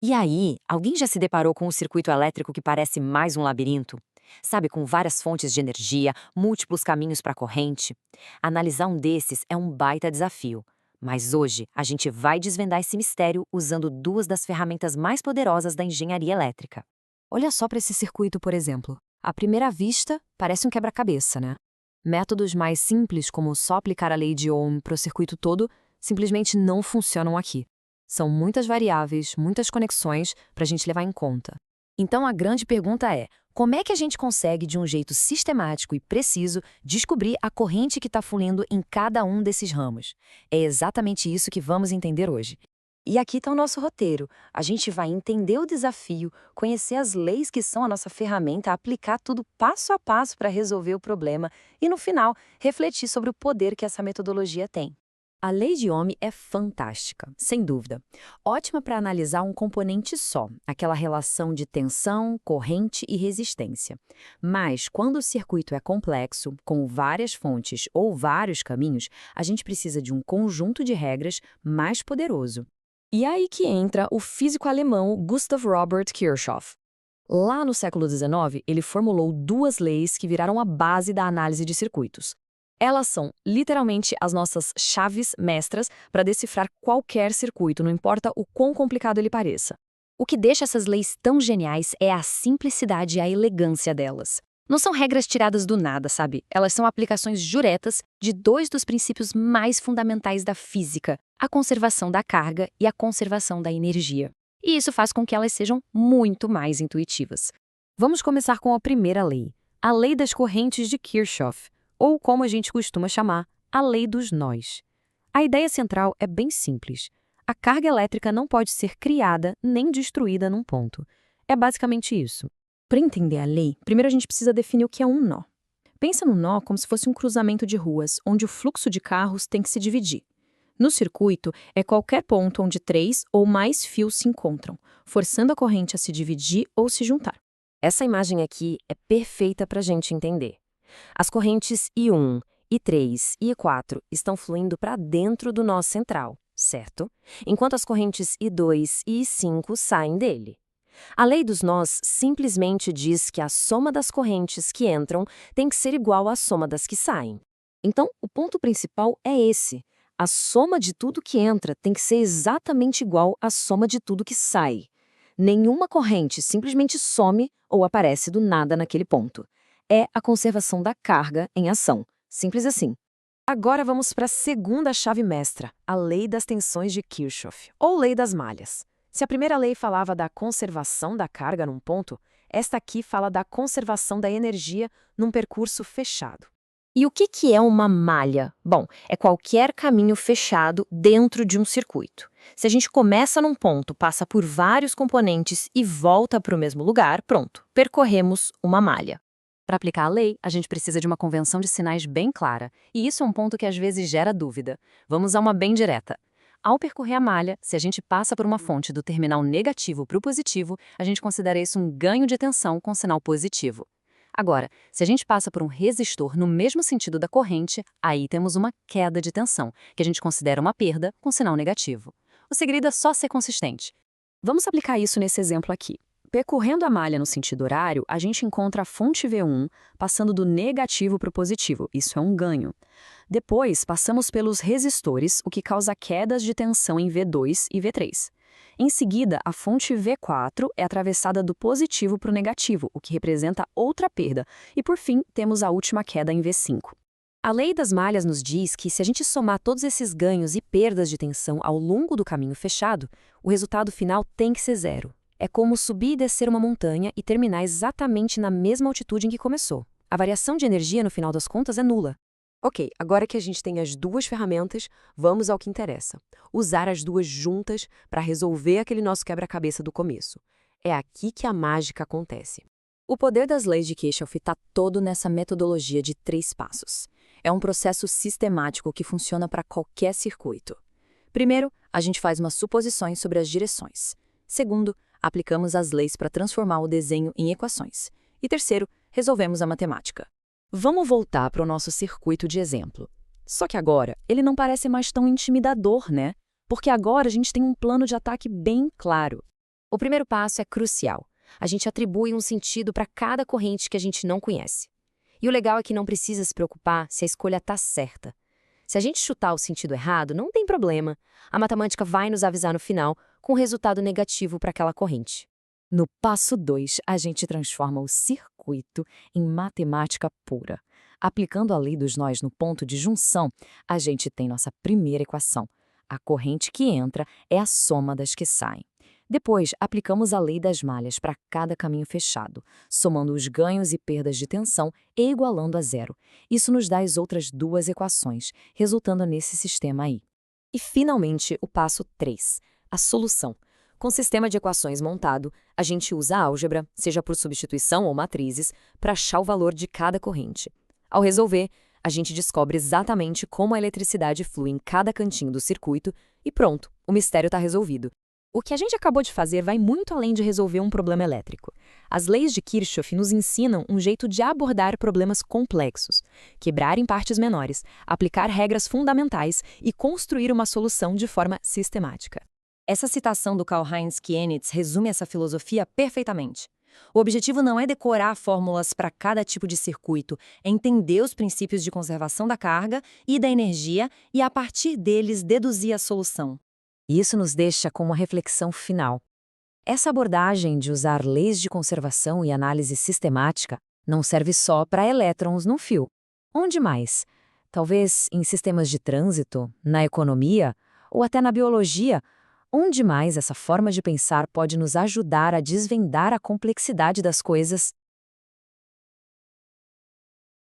E aí, alguém já se deparou com um circuito elétrico que parece mais um labirinto? Sabe, com várias fontes de energia, múltiplos caminhos para a corrente? Analisar um desses é um baita desafio. Mas hoje, a gente vai desvendar esse mistério usando duas das ferramentas mais poderosas da engenharia elétrica. Olha só para esse circuito, por exemplo. À primeira vista, parece um quebra-cabeça, né? Métodos mais simples, como só aplicar a lei de Ohm para o circuito todo, simplesmente não funcionam aqui. São muitas variáveis, muitas conexões para a gente levar em conta. Então a grande pergunta é: como é que a gente consegue, de um jeito sistemático e preciso, descobrir a corrente que está fluindo em cada um desses ramos? É exatamente isso que vamos entender hoje. E aqui está o nosso roteiro. A gente vai entender o desafio, conhecer as leis que são a nossa ferramenta, aplicar tudo passo a passo para resolver o problema e, no final, refletir sobre o poder que essa metodologia tem. A lei de Ohm é fantástica, sem dúvida. Ótima para analisar um componente só, aquela relação de tensão, corrente e resistência. Mas, quando o circuito é complexo, com várias fontes ou vários caminhos, a gente precisa de um conjunto de regras mais poderoso. E é aí que entra o físico alemão Gustav Robert Kirchhoff. Lá no século XIX, ele formulou duas leis que viraram a base da análise de circuitos. Elas são, literalmente, as nossas chaves mestras para decifrar qualquer circuito, não importa o quão complicado ele pareça. O que deixa essas leis tão geniais é a simplicidade e a elegância delas. Não são regras tiradas do nada, sabe? Elas são aplicações diretas de dois dos princípios mais fundamentais da física, a conservação da carga e a conservação da energia. E isso faz com que elas sejam muito mais intuitivas. Vamos começar com a primeira lei, a lei das correntes de Kirchhoff, ou como a gente costuma chamar, a lei dos nós. A ideia central é bem simples. A carga elétrica não pode ser criada nem destruída num ponto. É basicamente isso. Para entender a lei, primeiro a gente precisa definir o que é um nó. Pensa no nó como se fosse um cruzamento de ruas, onde o fluxo de carros tem que se dividir. No circuito, é qualquer ponto onde três ou mais fios se encontram, forçando a corrente a se dividir ou se juntar. Essa imagem aqui é perfeita para a gente entender. As correntes I1, I3 e I4 estão fluindo para dentro do nó central, certo? Enquanto as correntes I2 e I5 saem dele. A lei dos nós simplesmente diz que a soma das correntes que entram tem que ser igual à soma das que saem. Então, o ponto principal é esse. A soma de tudo que entra tem que ser exatamente igual à soma de tudo que sai. Nenhuma corrente simplesmente some ou aparece do nada naquele ponto. É a conservação da carga em ação. Simples assim. Agora vamos para a segunda chave mestra, a lei das tensões de Kirchhoff, ou lei das malhas. Se a primeira lei falava da conservação da carga num ponto, esta aqui fala da conservação da energia num percurso fechado. E o que é uma malha? Bom, é qualquer caminho fechado dentro de um circuito. Se a gente começa num ponto, passa por vários componentes e volta para o mesmo lugar, pronto, percorremos uma malha. Para aplicar a lei, a gente precisa de uma convenção de sinais bem clara, e isso é um ponto que às vezes gera dúvida. Vamos a uma bem direta. Ao percorrer a malha, se a gente passa por uma fonte do terminal negativo para o positivo, a gente considera isso um ganho de tensão com sinal positivo. Agora, se a gente passa por um resistor no mesmo sentido da corrente, aí temos uma queda de tensão, que a gente considera uma perda com sinal negativo. O segredo é só ser consistente. Vamos aplicar isso nesse exemplo aqui. Percorrendo a malha no sentido horário, a gente encontra a fonte V1 passando do negativo para o positivo, isso é um ganho. Depois, passamos pelos resistores, o que causa quedas de tensão em V2 e V3. Em seguida, a fonte V4 é atravessada do positivo para o negativo, o que representa outra perda. E por fim, temos a última queda em V5. A lei das malhas nos diz que se a gente somar todos esses ganhos e perdas de tensão ao longo do caminho fechado, o resultado final tem que ser zero. É como subir e descer uma montanha e terminar exatamente na mesma altitude em que começou. A variação de energia, no final das contas, é nula. Ok, agora que a gente tem as duas ferramentas, vamos ao que interessa. Usar as duas juntas para resolver aquele nosso quebra-cabeça do começo. É aqui que a mágica acontece. O poder das leis de Kirchhoff está todo nessa metodologia de 3 passos. É um processo sistemático que funciona para qualquer circuito. Primeiro, a gente faz umas suposições sobre as direções. Segundo, aplicamos as leis para transformar o desenho em equações. E terceiro, resolvemos a matemática. Vamos voltar para o nosso circuito de exemplo. Só que agora, ele não parece mais tão intimidador, né? Porque agora a gente tem um plano de ataque bem claro. O primeiro passo é crucial. A gente atribui um sentido para cada corrente que a gente não conhece. E o legal é que não precisa se preocupar se a escolha está certa. Se a gente chutar o sentido errado, não tem problema. A matemática vai nos avisar no final com resultado negativo para aquela corrente. No passo 2, a gente transforma o circuito em matemática pura. Aplicando a lei dos nós no ponto de junção, a gente tem nossa primeira equação. A corrente que entra é a soma das que saem. Depois, aplicamos a lei das malhas para cada caminho fechado, somando os ganhos e perdas de tensão e igualando a zero. Isso nos dá as outras duas equações, resultando nesse sistema aí. E, finalmente, o passo 3, a solução. Com o sistema de equações montado, a gente usa a álgebra, seja por substituição ou matrizes, para achar o valor de cada corrente. Ao resolver, a gente descobre exatamente como a eletricidade flui em cada cantinho do circuito e pronto, o mistério está resolvido. O que a gente acabou de fazer vai muito além de resolver um problema elétrico. As leis de Kirchhoff nos ensinam um jeito de abordar problemas complexos, quebrar em partes menores, aplicar regras fundamentais e construir uma solução de forma sistemática. Essa citação do Karl-Heinz Kienitz resume essa filosofia perfeitamente. O objetivo não é decorar fórmulas para cada tipo de circuito, é entender os princípios de conservação da carga e da energia e, a partir deles, deduzir a solução. E isso nos deixa com uma reflexão final. Essa abordagem de usar leis de conservação e análise sistemática não serve só para elétrons no fio. Onde mais? Talvez em sistemas de trânsito, na economia ou até na biologia. Onde mais essa forma de pensar pode nos ajudar a desvendar a complexidade das coisas